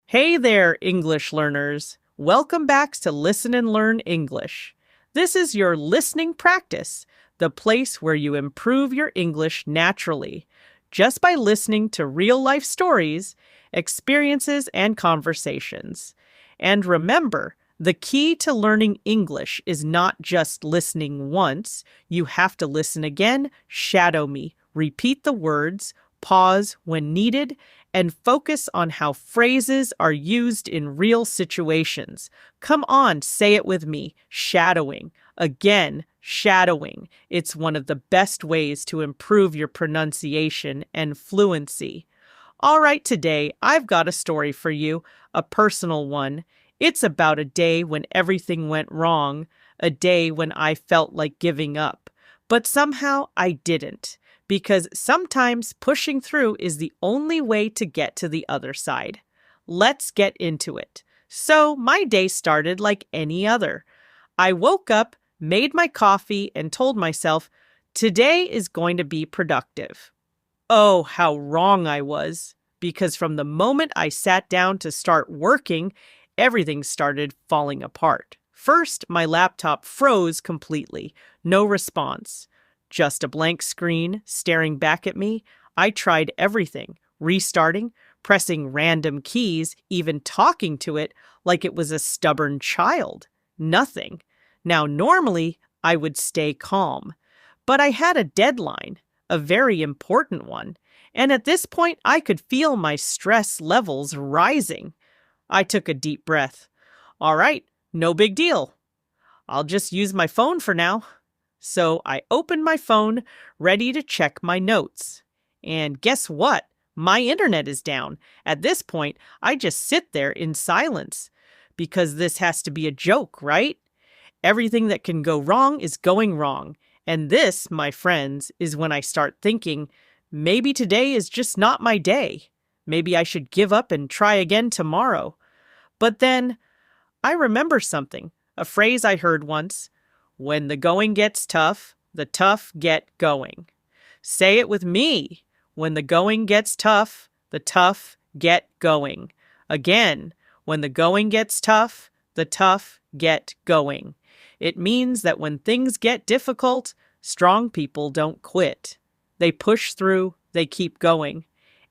Hey there, English learners. Welcome back to Listen and Learn English. This is your listening practice, the place where you improve your English naturally, just by listening to real life stories, experiences, and conversations. And remember, the key to learning English is not just listening once. You have to listen again, shadow me, repeat the words, pause when needed, and focus on how phrases are used in real situations. Come on, say it with me. Shadowing. Again, shadowing. It's one of the best ways to improve your pronunciation and fluency. All right, today I've got a story for you, a personal one. It's about a day when everything went wrong, a day when I felt like giving up. But somehow I didn't, because sometimes pushing through is the only way to get to the other side. Let's get into it. So, my day started like any other. I woke up, made my coffee, and told myself, today is going to be productive. Oh, how wrong I was, because from the moment I sat down to start working, everything started falling apart. First, my laptop froze completely. No response. Just a blank screen staring back at me. I tried everything, restarting, pressing random keys, even talking to it like it was a stubborn child. Nothing. Now, normally, I would stay calm. But I had a deadline, a very important one. And at this point, I could feel my stress levels rising. I took a deep breath. All right, no big deal. I'll just use my phone for now. So I opened my phone, ready to check my notes. And guess what? My internet is down. At this point, I just sit there in silence. Because this has to be a joke, right? Everything that can go wrong is going wrong. And this, my friends, is when I start thinking, maybe today is just not my day. Maybe I should give up and try again tomorrow. But then I remember something, a phrase I heard once. When the going gets tough, the tough get going. Say it with me. When the going gets tough, the tough get going. Again, when the going gets tough, the tough get going. It means that when things get difficult, strong people don't quit. They push through, they keep going.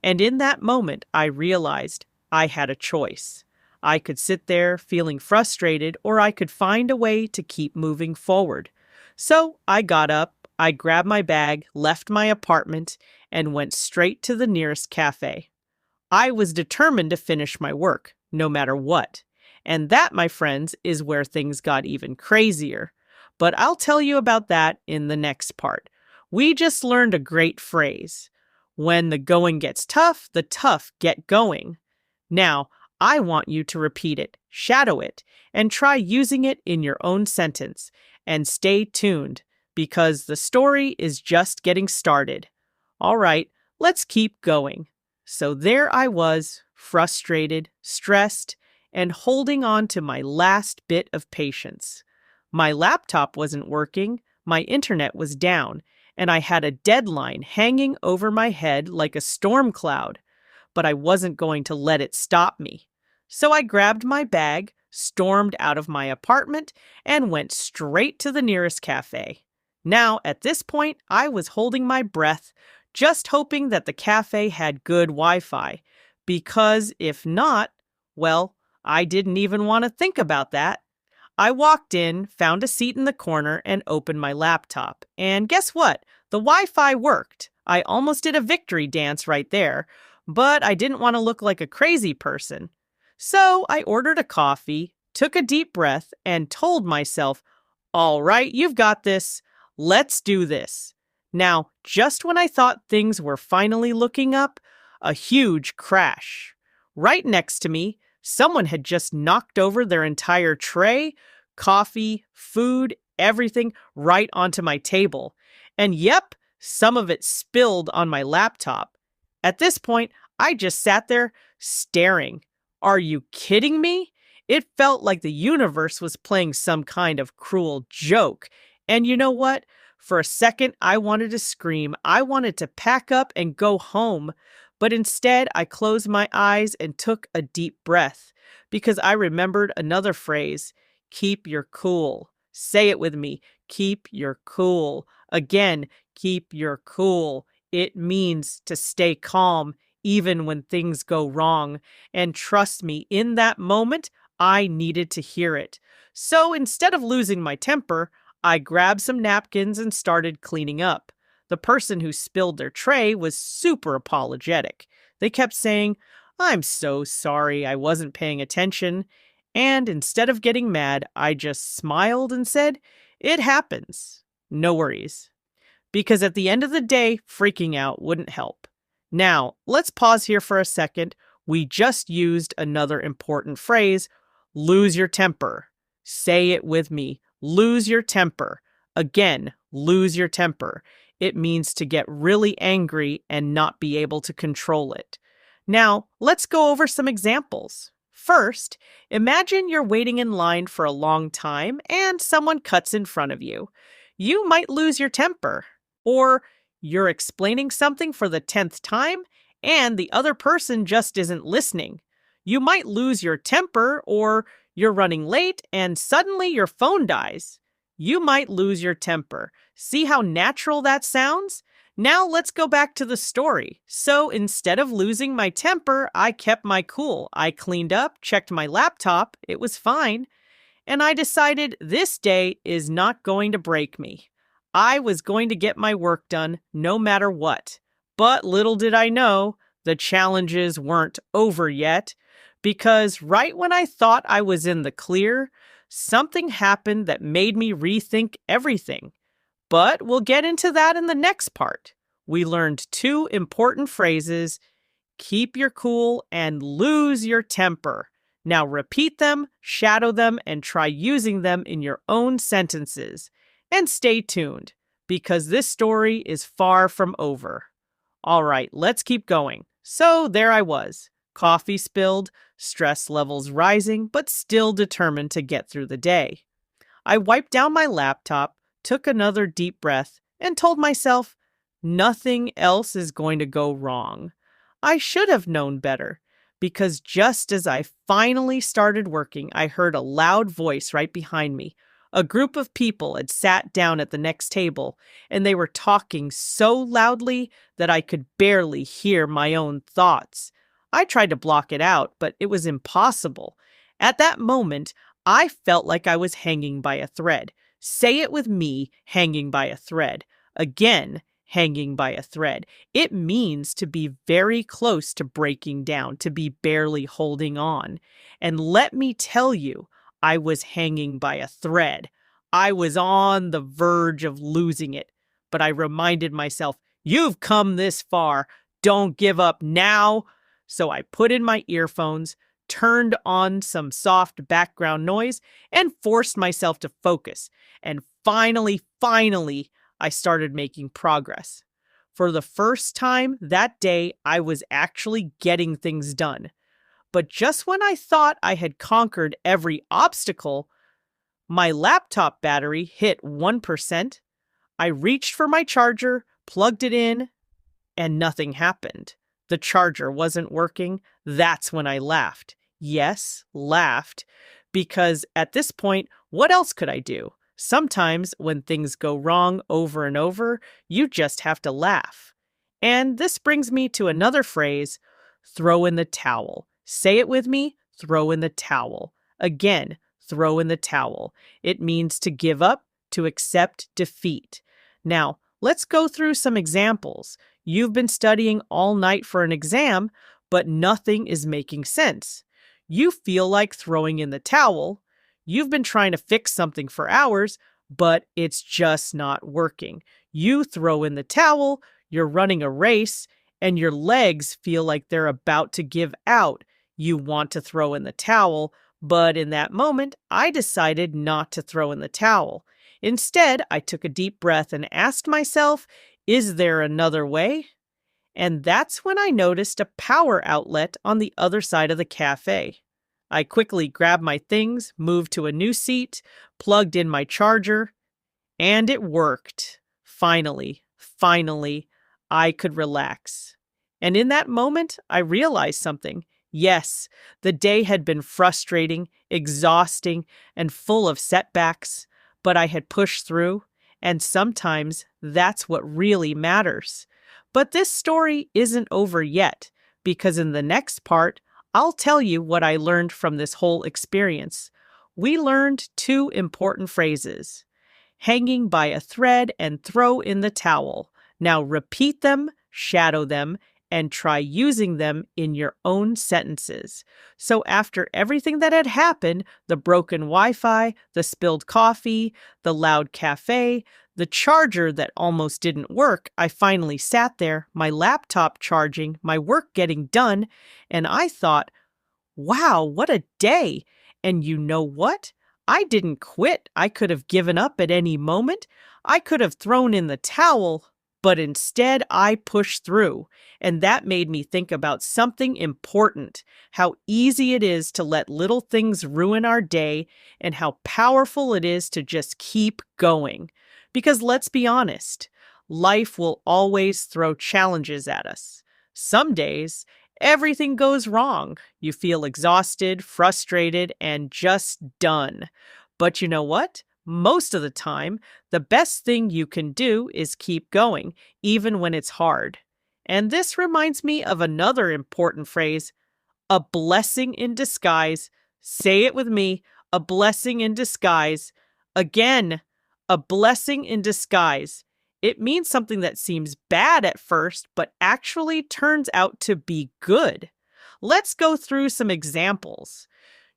And in that moment, I realized I had a choice. I could sit there feeling frustrated, or I could find a way to keep moving forward. So I got up, I grabbed my bag, left my apartment, and went straight to the nearest cafe. I was determined to finish my work, no matter what. And that, my friends, is where things got even crazier. But I'll tell you about that in the next part. We just learned a great phrase. When the going gets tough, the tough get going. Now, I want you to repeat it, shadow it, and try using it in your own sentence. And stay tuned, because the story is just getting started. All right, let's keep going. So there I was, frustrated, stressed, and holding on to my last bit of patience. My laptop wasn't working, my internet was down, and I had a deadline hanging over my head like a storm cloud. But I wasn't going to let it stop me. So I grabbed my bag, stormed out of my apartment, and went straight to the nearest cafe. Now, at this point, I was holding my breath, just hoping that the cafe had good Wi-Fi, because if not, well, I didn't even want to think about that. I walked in, found a seat in the corner, and opened my laptop. And guess what? The Wi-Fi worked. I almost did a victory dance right there. But I didn't want to look like a crazy person. So I ordered a coffee, took a deep breath, and told myself, all right, you've got this. Let's do this. Now, just when I thought things were finally looking up, a huge crash. Right next to me, someone had just knocked over their entire tray, coffee, food, everything right onto my table. And yep, some of it spilled on my laptop. At this point, I just sat there staring. Are you kidding me? It felt like the universe was playing some kind of cruel joke. And you know what? For a second, I wanted to scream. I wanted to pack up and go home. But instead, I closed my eyes and took a deep breath because I remembered another phrase: keep your cool. Say it with me: keep your cool. Again, keep your cool. It means to stay calm even when things go wrong. And trust me, in that moment, I needed to hear it. So instead of losing my temper, I grabbed some napkins and started cleaning up. The person who spilled their tray was super apologetic. They kept saying, "I'm so sorry, I wasn't paying attention." And instead of getting mad, I just smiled and said, "It happens. No worries." Because at the end of the day, freaking out wouldn't help. Now, let's pause here for a second. We just used another important phrase: lose your temper. Say it with me: lose your temper. Again, lose your temper. It means to get really angry and not be able to control it. Now, let's go over some examples. First, imagine you're waiting in line for a long time and someone cuts in front of you. You might lose your temper. Or you're explaining something for the 10th time and the other person just isn't listening. You might lose your temper, or you're running late and suddenly your phone dies. You might lose your temper. See how natural that sounds? Now let's go back to the story. So instead of losing my temper, I kept my cool. I cleaned up, checked my laptop, it was fine, and I decided this day is not going to break me. I was going to get my work done no matter what. But little did I know, the challenges weren't over yet, because right when I thought I was in the clear, something happened that made me rethink everything. But we'll get into that in the next part. We learned two important phrases: keep your cool and lose your temper. Now repeat them, shadow them, and try using them in your own sentences. And stay tuned, because this story is far from over. All right, let's keep going. So there I was, coffee spilled, stress levels rising, but still determined to get through the day. I wiped down my laptop, took another deep breath, and told myself, nothing else is going to go wrong. I should have known better, because just as I finally started working, I heard a loud voice right behind me. A group of people had sat down at the next table, and they were talking so loudly that I could barely hear my own thoughts. I tried to block it out, but it was impossible. At that moment, I felt like I was hanging by a thread. Say it with me: hanging by a thread. Again, hanging by a thread. It means to be very close to breaking down, to be barely holding on. And let me tell you, I was hanging by a thread. I was on the verge of losing it. But I reminded myself, you've come this far. Don't give up now. So I put in my earphones, turned on some soft background noise, and forced myself to focus. And finally, I started making progress. For the first time that day, I was actually getting things done. But just when I thought I had conquered every obstacle, my laptop battery hit 1%. I reached for my charger, plugged it in, and nothing happened. The charger wasn't working. That's when I laughed. Yes, laughed, because at this point, what else could I do? Sometimes when things go wrong over and over, you just have to laugh. And this brings me to another phrase: throw in the towel. Say it with me: throw in the towel. Again, throw in the towel. It means to give up, to accept defeat. Now, let's go through some examples. You've been studying all night for an exam, but nothing is making sense. You feel like throwing in the towel. You've been trying to fix something for hours, but it's just not working. You throw in the towel, you're running a race, and your legs feel like they're about to give out. You want to throw in the towel, but in that moment, I decided not to throw in the towel. Instead, I took a deep breath and asked myself, is there another way? And that's when I noticed a power outlet on the other side of the cafe. I quickly grabbed my things, moved to a new seat, plugged in my charger, and it worked. Finally, I could relax. And in that moment, I realized something. Yes, the day had been frustrating, exhausting, and full of setbacks, but I had pushed through, and sometimes that's what really matters. But this story isn't over yet, because in the next part, I'll tell you what I learned from this whole experience. We learned two important phrases: hanging by a thread and throw in the towel. Now repeat them, shadow them, and try using them in your own sentences. So, after everything that had happened, the broken Wi Fi, the spilled coffee, the loud cafe, the charger that almost didn't work, I finally sat there, my laptop charging, my work getting done, and I thought, wow, what a day! And you know what? I didn't quit. I could have given up at any moment. I could have thrown in the towel, but instead I pushed through. And that made me think about something important: how easy it is to let little things ruin our day, and how powerful it is to just keep going. Because let's be honest, life will always throw challenges at us. Some days, everything goes wrong. You feel exhausted, frustrated, and just done. But you know what? Most of the time, the best thing you can do is keep going, even when it's hard. And this reminds me of another important phrase: a blessing in disguise. Say it with me: a blessing in disguise. Again, a blessing in disguise. It means something that seems bad at first, but actually turns out to be good. Let's go through some examples.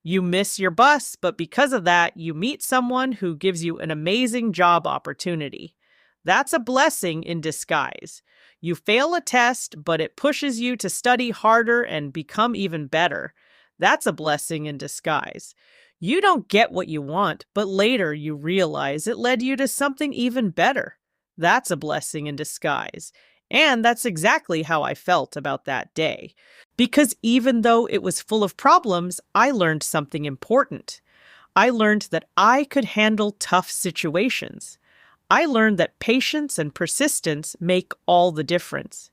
You miss your bus, but because of that, you meet someone who gives you an amazing job opportunity. That's a blessing in disguise. You fail a test, but it pushes you to study harder and become even better. That's a blessing in disguise. You don't get what you want, but later you realize it led you to something even better. That's a blessing in disguise. And that's exactly how I felt about that day. Because even though it was full of problems, I learned something important. I learned that I could handle tough situations. I learned that patience and persistence make all the difference.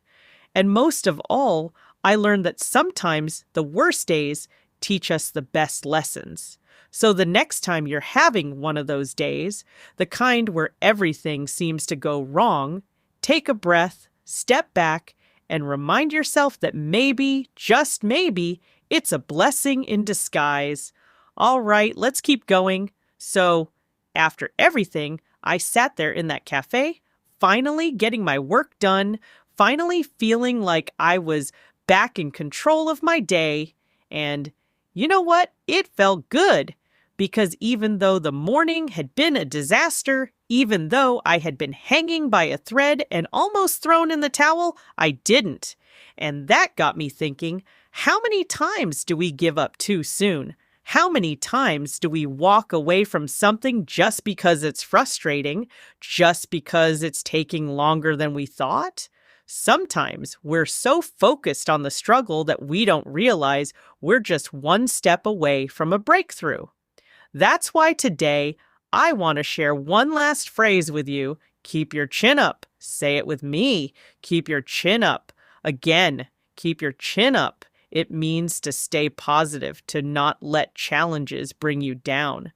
And most of all, I learned that sometimes the worst days teach us the best lessons. So the next time you're having one of those days, the kind where everything seems to go wrong, take a breath, step back, and remind yourself that maybe, just maybe, it's a blessing in disguise. All right, let's keep going. So, after everything, I sat there in that cafe, finally getting my work done, finally feeling like I was back in control of my day. And you know what? It felt good. Because even though the morning had been a disaster, even though I had been hanging by a thread and almost thrown in the towel, I didn't. And that got me thinking, how many times do we give up too soon? How many times do we walk away from something just because it's frustrating, just because it's taking longer than we thought? Sometimes we're so focused on the struggle that we don't realize we're just one step away from a breakthrough. That's why today I want to share one last phrase with you. Keep your chin up. Say it with me. Keep your chin up. Again, keep your chin up. It means to stay positive, to not let challenges bring you down.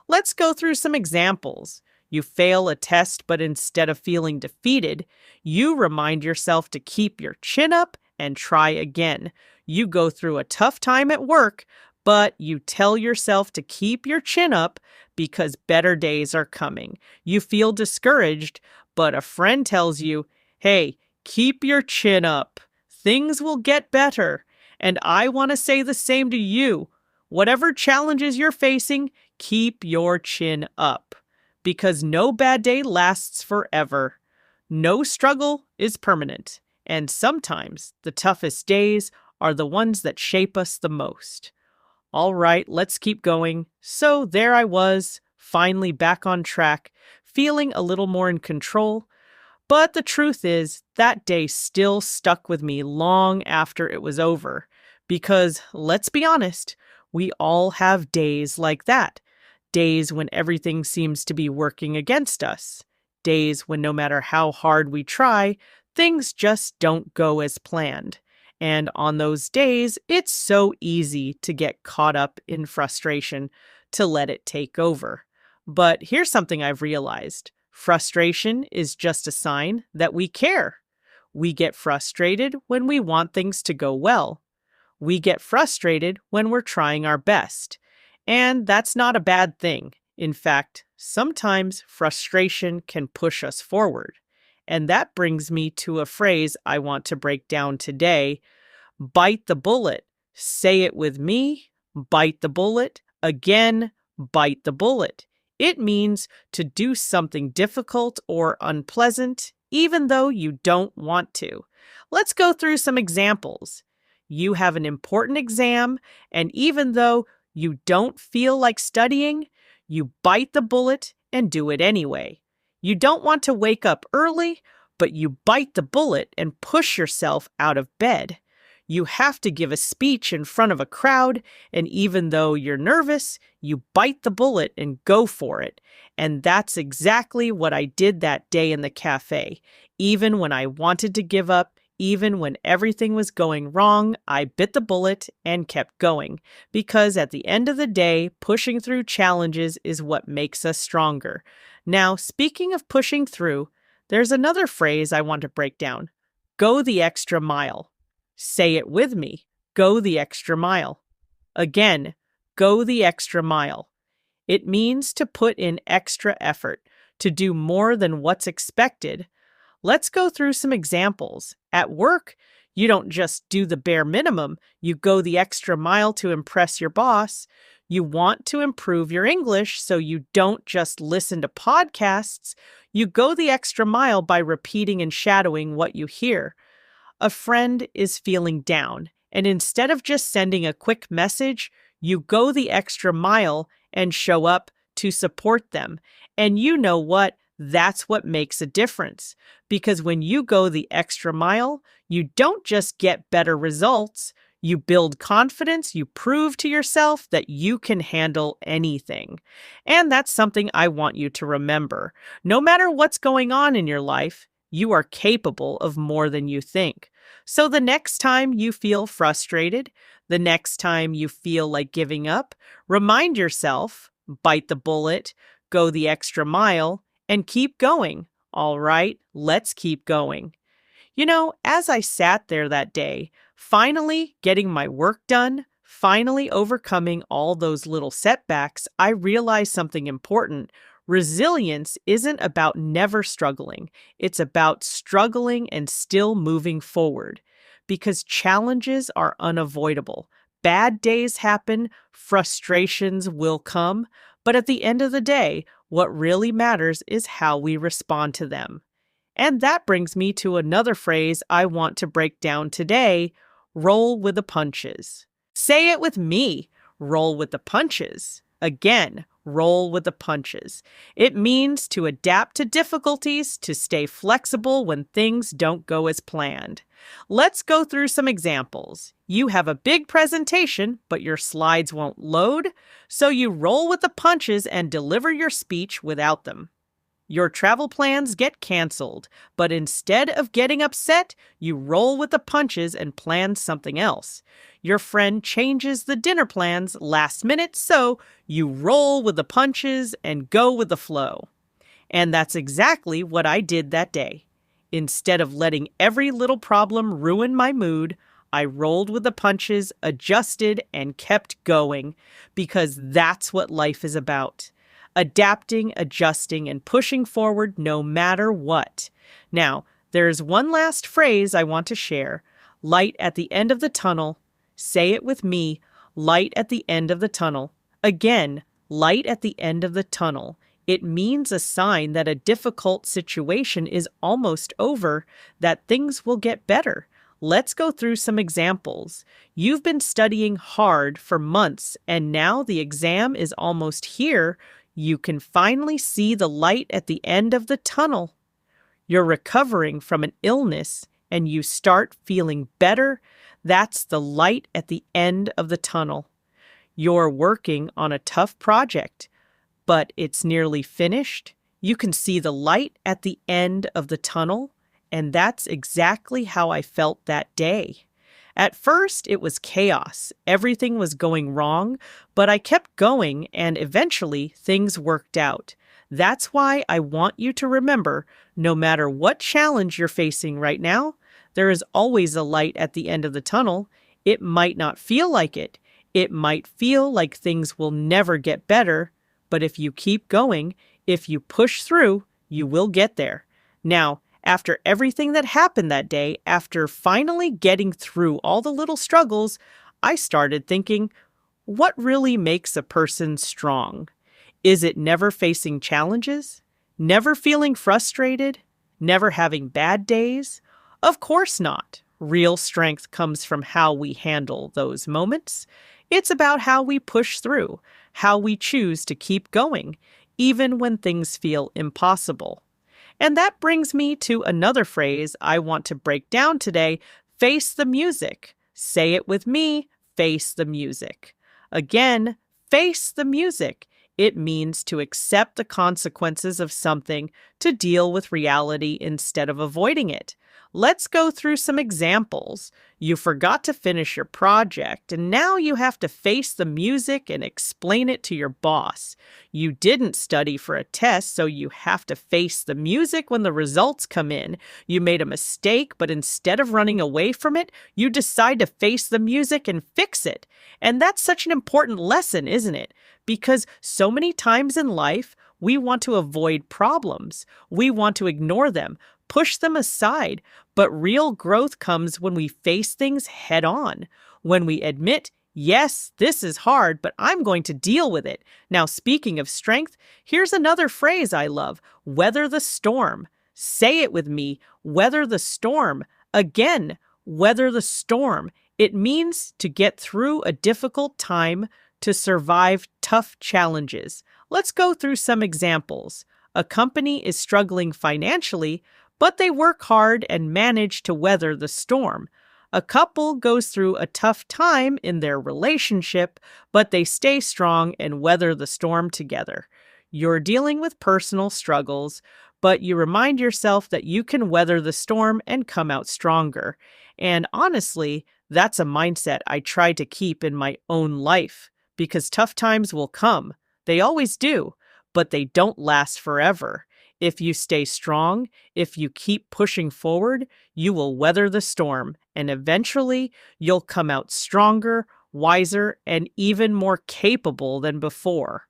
Let's go through some examples. You fail a test, but instead of feeling defeated, you remind yourself to keep your chin up and try again. You go through a tough time at work, but you tell yourself to keep your chin up because better days are coming. You feel discouraged, but a friend tells you, hey, keep your chin up. Things will get better. And I want to say the same to you. Whatever challenges you're facing, keep your chin up. Because no bad day lasts forever. No struggle is permanent. And sometimes the toughest days are the ones that shape us the most. All right, let's keep going. So there I was, finally back on track, feeling a little more in control. But the truth is, that day still stuck with me long after it was over. Because, let's be honest, we all have days like that. Days when everything seems to be working against us. Days when no matter how hard we try, Things just don't go as planned. And on those days, it's so easy to get caught up in frustration, to let it take over. But here's something I've realized: frustration is just a sign that we care. We get frustrated when we want things to go well. We get frustrated when we're trying our best. And that's not a bad thing. In fact, sometimes frustration can push us forward. And that brings me to a phrase I want to break down today: bite the bullet. Say it with me: bite the bullet. Again, bite the bullet. It means to do something difficult or unpleasant, even though you don't want to. Let's go through some examples. You have an important exam, and even though you don't feel like studying, you bite the bullet and do it anyway. You don't want to wake up early, but you bite the bullet and push yourself out of bed. You have to give a speech in front of a crowd, and even though you're nervous, you bite the bullet and go for it. And that's exactly what I did that day in the cafe. Even when I wanted to give up, even when everything was going wrong, I bit the bullet and kept going. Because at the end of the day, pushing through challenges is what makes us stronger. Now, speaking of pushing through, there's another phrase I want to break down: go the extra mile. Say it with me: go the extra mile. Again, go the extra mile. It means to put in extra effort, to do more than what's expected. Let's go through some examples. At work, you don't just do the bare minimum, you go the extra mile to impress your boss. You want to improve your English, so you don't just listen to podcasts. You go the extra mile by repeating and shadowing what you hear. A friend is feeling down, and instead of just sending a quick message, you go the extra mile and show up to support them. And you know what? That's what makes a difference. Because when you go the extra mile, you don't just get better results. You build confidence. You prove to yourself that you can handle anything. And that's something I want you to remember. No matter what's going on in your life, you are capable of more than you think. So the next time you feel frustrated, the next time you feel like giving up, remind yourself: bite the bullet, go the extra mile, and keep going. All right, let's keep going. You know, as I sat there that day, finally getting my work done, finally overcoming all those little setbacks, I realized something important. Resilience isn't about never struggling. It's about struggling and still moving forward. Because challenges are unavoidable. Bad days happen, frustrations will come, but at the end of the day, what really matters is how we respond to them. And that brings me to another phrase I want to break down today: roll with the punches. Say it with me: roll with the punches. Again, roll with the punches. It means to adapt to difficulties, to stay flexible when things don't go as planned. Let's go through some examples. You have a big presentation, but your slides won't load, so you roll with the punches and deliver your speech without them. Your travel plans get canceled, but instead of getting upset, you roll with the punches and plan something else. Your friend changes the dinner plans last minute, so you roll with the punches and go with the flow. And that's exactly what I did that day. Instead of letting every little problem ruin my mood, I rolled with the punches, adjusted, and kept going, because that's what life is about. Adapting, adjusting, and pushing forward no matter what. Now, there's one last phrase I want to share: light at the end of the tunnel. Say it with me: light at the end of the tunnel. Again, light at the end of the tunnel. It means a sign that a difficult situation is almost over, that things will get better. Let's go through some examples. You've been studying hard for months, and now the exam is almost here. You can finally see the light at the end of the tunnel. You're recovering from an illness, and you start feeling better. That's the light at the end of the tunnel. You're working on a tough project, but it's nearly finished. You can see the light at the end of the tunnel, And that's exactly how I felt that day. At first, it was chaos. Everything was going wrong, but I kept going and eventually things worked out. That's why I want you to remember, no matter what challenge you're facing right now, there is always a light at the end of the tunnel. It might not feel like it. It might feel like things will never get better, but if you keep going, if you push through, you will get there. Now, after everything that happened that day, after finally getting through all the little struggles, I started thinking, what really makes a person strong? Is it never facing challenges? Never feeling frustrated? Never having bad days? Of course not. Real strength comes from how we handle those moments. It's about how we push through, how we choose to keep going, even when things feel impossible. And that brings me to another phrase I want to break down today: face the music. Say it with me: face the music. Again, face the music. It means to accept the consequences of something, to deal with reality instead of avoiding it. Let's go through some examples. You forgot to finish your project, and now you have to face the music and explain it to your boss. You didn't study for a test, so you have to face the music when the results come in. You made a mistake, but instead of running away from it, you decide to face the music and fix it. And that's such an important lesson, isn't it? Because so many times in life, we want to avoid problems. We want to ignore them, push them aside. But real growth comes when we face things head on, when we admit, yes, this is hard, but I'm going to deal with it. Now, speaking of strength, here's another phrase I love: weather the storm. Say it with me: weather the storm. Again, weather the storm. It means to get through a difficult time, to survive tough challenges. Let's go through some examples. A company is struggling financially, but they work hard and manage to weather the storm. A couple goes through a tough time in their relationship, but they stay strong and weather the storm together. You're dealing with personal struggles, but you remind yourself that you can weather the storm and come out stronger. And honestly, that's a mindset I try to keep in my own life, because tough times will come. They always do, but they don't last forever. If you stay strong, if you keep pushing forward, you will weather the storm, and eventually you'll come out stronger, wiser, and even more capable than before.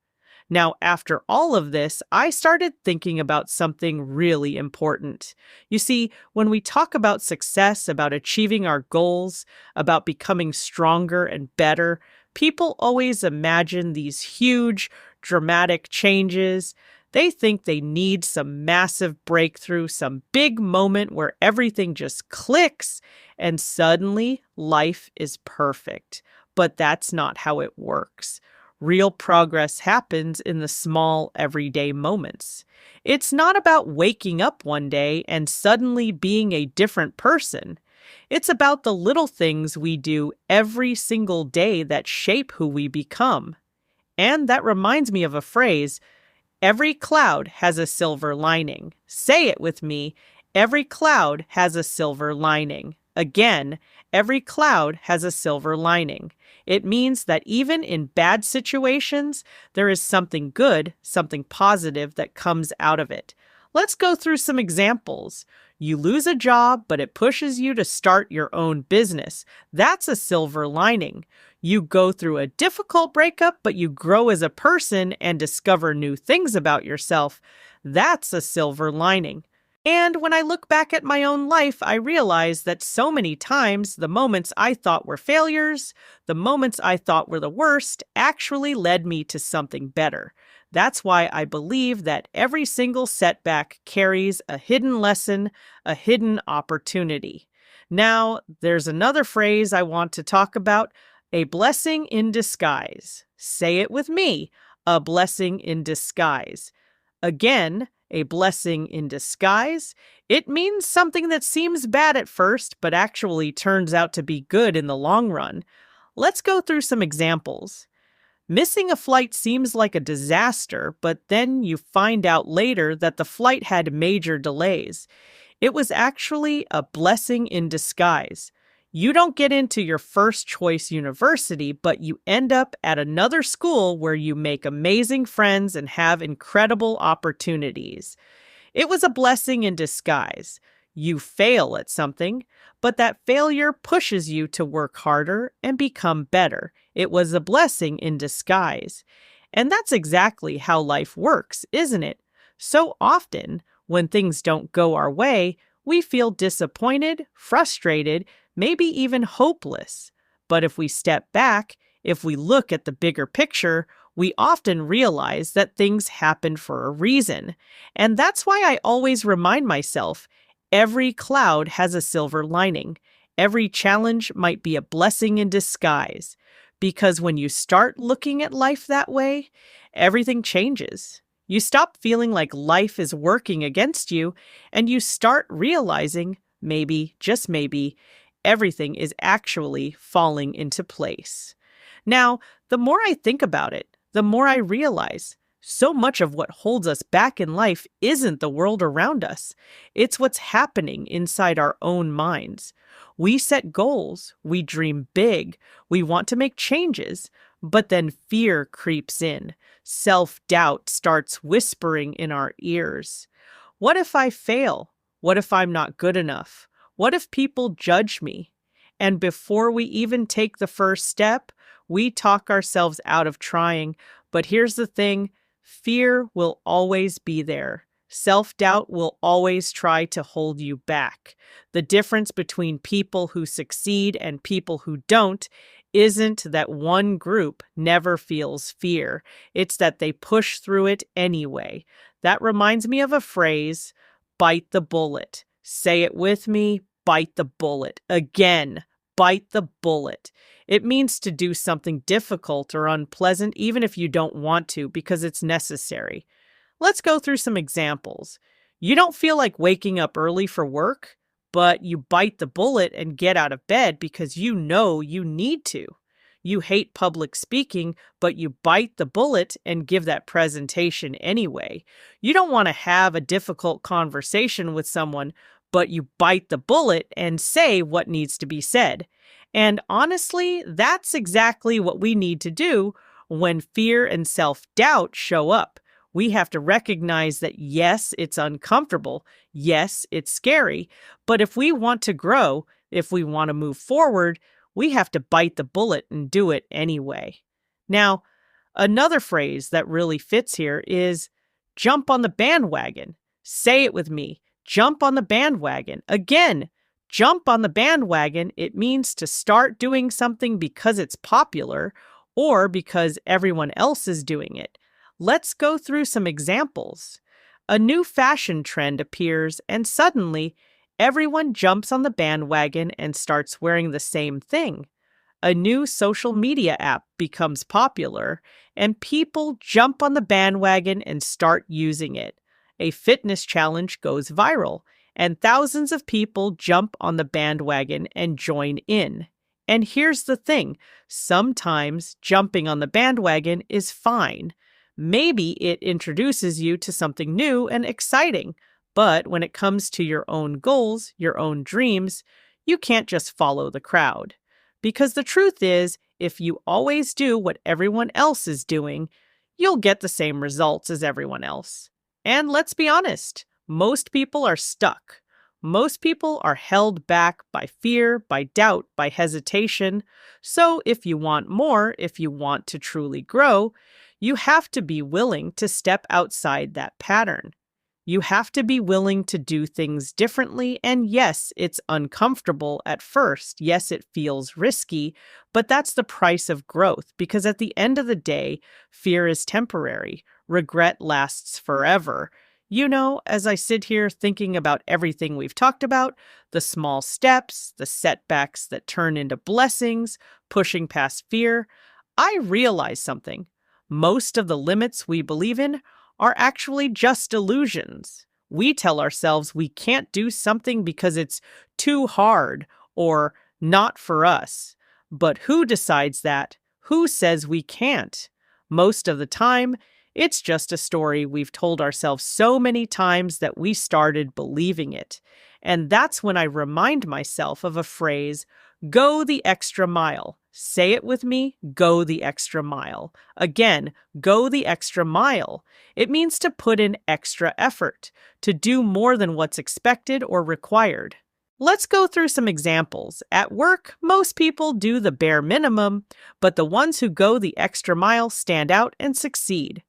Now, after all of this, I started thinking about something really important. You see, when we talk about success, about achieving our goals, about becoming stronger and better, people always imagine these huge, dramatic changes. They think they need some massive breakthrough, some big moment where everything just clicks and suddenly life is perfect. But that's not how it works. Real progress happens in the small, everyday moments. It's not about waking up one day and suddenly being a different person. It's about the little things we do every single day that shape who we become. And that reminds me of a phrase: every cloud has a silver lining. Say it with me: every cloud has a silver lining. Again, every cloud has a silver lining. It means that even in bad situations, there is something good, something positive that comes out of it. Let's go through some examples. You lose a job, but it pushes you to start your own business. That's a silver lining. You go through a difficult breakup, but you grow as a person and discover new things about yourself. That's a silver lining. And when I look back at my own life, I realize that so many times the moments I thought were failures, the moments I thought were the worst, actually led me to something better. That's why I believe that every single setback carries a hidden lesson, a hidden opportunity. Now, there's another phrase I want to talk about: a blessing in disguise. Say it with me: a blessing in disguise. Again, a blessing in disguise. It means something that seems bad at first, but actually turns out to be good in the long run. Let's go through some examples. Missing a flight seems like a disaster, but then you find out later that the flight had major delays. It was actually a blessing in disguise. You don't get into your first choice university, but you end up at another school where you make amazing friends and have incredible opportunities. It was a blessing in disguise. You fail at something, but that failure pushes you to work harder and become better. It was a blessing in disguise. And that's exactly how life works, isn't it? So often, when things don't go our way, we feel disappointed, frustrated, maybe even hopeless. But if we step back, if we look at the bigger picture, we often realize that things happen for a reason. And that's why I always remind myself every cloud has a silver lining. Every challenge might be a blessing in disguise. Because when you start looking at life that way, everything changes. You stop feeling like life is working against you, and you start realizing, maybe, just maybe, everything is actually falling into place. Now, the more I think about it, the more I realize so much of what holds us back in life isn't the world around us. It's what's happening inside our own minds. We set goals, we dream big, we want to make changes, but then fear creeps in. Self-doubt starts whispering in our ears. What if I fail? What if I'm not good enough? What if people judge me? And before we even take the first step, we talk ourselves out of trying. But here's the thing, fear will always be there. Self-doubt will always try to hold you back. The difference between people who succeed and people who don't isn't that one group never feels fear. It's that they push through it anyway. That reminds me of a phrase, bite the bullet. Say it with me, bite the bullet. Again, bite the bullet. It means to do something difficult or unpleasant even if you don't want to because it's necessary. Let's go through some examples. You don't feel like waking up early for work, but you bite the bullet and get out of bed because you know you need to. You hate public speaking, but you bite the bullet and give that presentation anyway. You don't want to have a difficult conversation with someone, but you bite the bullet and say what needs to be said. And honestly, that's exactly what we need to do when fear and self-doubt show up. We have to recognize that yes, it's uncomfortable. Yes, it's scary. But if we want to grow, if we want to move forward, we have to bite the bullet and do it anyway. Now, another phrase that really fits here is jump on the bandwagon. Say it with me. Jump on the bandwagon. Again, jump on the bandwagon. It means to start doing something because it's popular or because everyone else is doing it. Let's go through some examples. A new fashion trend appears and suddenly everyone jumps on the bandwagon and starts wearing the same thing. A new social media app becomes popular and people jump on the bandwagon and start using it. A fitness challenge goes viral and thousands of people jump on the bandwagon and join in. And here's the thing, sometimes jumping on the bandwagon is fine. Maybe it introduces you to something new and exciting, but when it comes to your own goals, your own dreams, you can't just follow the crowd. Because the truth is, if you always do what everyone else is doing, you'll get the same results as everyone else. And let's be honest, most people are stuck. Most people are held back by fear, by doubt, by hesitation. So if you want more, if you want to truly grow, you have to be willing to step outside that pattern. You have to be willing to do things differently, and yes, it's uncomfortable at first. Yes, it feels risky, but that's the price of growth, because at the end of the day, fear is temporary. Regret lasts forever. You know, as I sit here thinking about everything we've talked about, the small steps, the setbacks that turn into blessings, pushing past fear, I realize something. Most of the limits we believe in are actually just illusions. We tell ourselves we can't do something because it's too hard or not for us. But who decides that? Who says we can't? Most of the time, it's just a story we've told ourselves so many times that we started believing it. And that's when I remind myself of a phrase, go the extra mile. Say it with me, go the extra mile. Again, go the extra mile. It means to put in extra effort, to do more than what's expected or required. Let's go through some examples. At work, most people do the bare minimum, but the ones who go the extra mile stand out and succeed.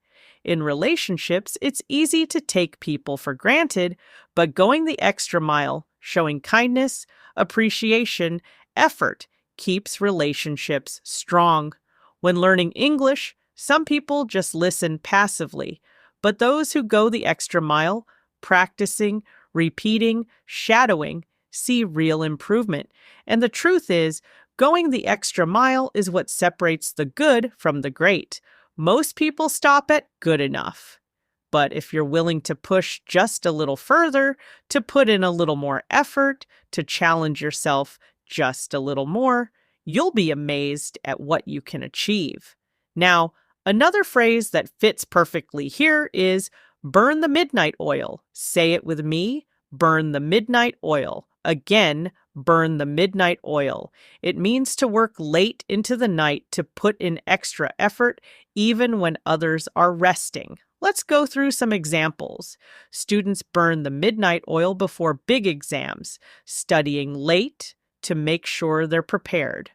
In relationships, it's easy to take people for granted, but going the extra mile, showing kindness, appreciation, effort, keeps relationships strong. When learning English, some people just listen passively, but those who go the extra mile, practicing, repeating, shadowing, see real improvement. And the truth is, going the extra mile is what separates the good from the great. Most people stop at good enough. But if you're willing to push just a little further, to put in a little more effort, to challenge yourself just a little more, you'll be amazed at what you can achieve. Now, another phrase that fits perfectly here is burn the midnight oil. Say it with me, burn the midnight oil. Again, burn the midnight oil. It means to work late into the night to put in extra effort, even when others are resting. Let's go through some examples. Students burn the midnight oil before big exams, studying late to make sure they're prepared.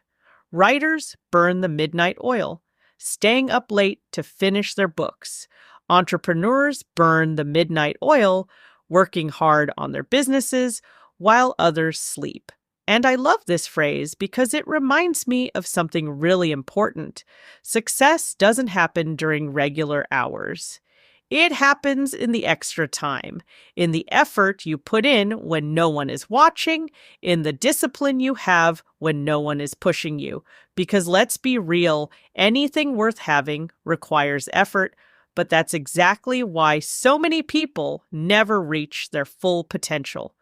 Writers burn the midnight oil, staying up late to finish their books. Entrepreneurs burn the midnight oil, working hard on their businesses while others sleep. And I love this phrase because it reminds me of something really important. Success doesn't happen during regular hours. It happens in the extra time, in the effort you put in when no one is watching, in the discipline you have when no one is pushing you. Because let's be real, anything worth having requires effort, but that's exactly why so many people never reach their full potential.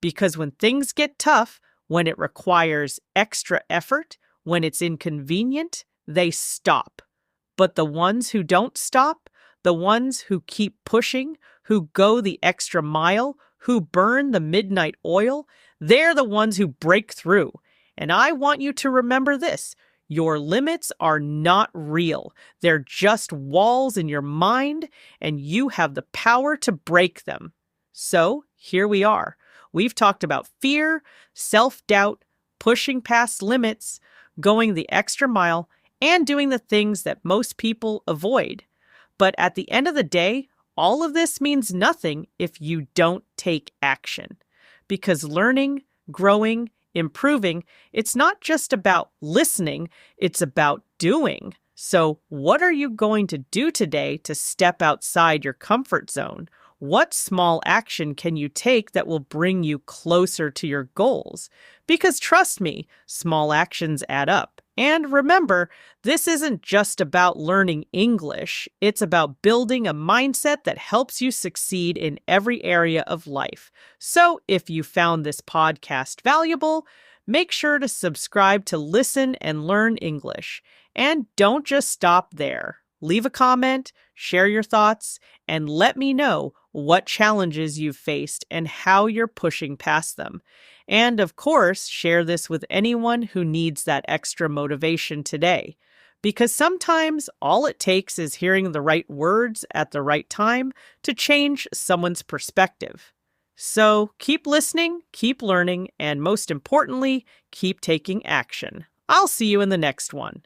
Because when things get tough, when it requires extra effort, when it's inconvenient, they stop. But the ones who don't stop, the ones who keep pushing, who go the extra mile, who burn the midnight oil, they're the ones who break through. And I want you to remember this. Your limits are not real. They're just walls in your mind, and you have the power to break them. So here we are. We've talked about fear, self-doubt, pushing past limits, going the extra mile, and doing the things that most people avoid. But at the end of the day, all of this means nothing if you don't take action. Because learning, growing, improving, it's not just about listening, it's about doing. So what are you going to do today to step outside your comfort zone? What small action can you take that will bring you closer to your goals? Because trust me, small actions add up. And remember, this isn't just about learning English. It's about building a mindset that helps you succeed in every area of life. So if you found this podcast valuable, make sure to subscribe to Listen and Learn English. And don't just stop there. Leave a comment, share your thoughts, and let me know what challenges you've faced and how you're pushing past them. And of course, share this with anyone who needs that extra motivation today. Because sometimes all it takes is hearing the right words at the right time to change someone's perspective. So keep listening, keep learning, and most importantly, keep taking action. I'll see you in the next one.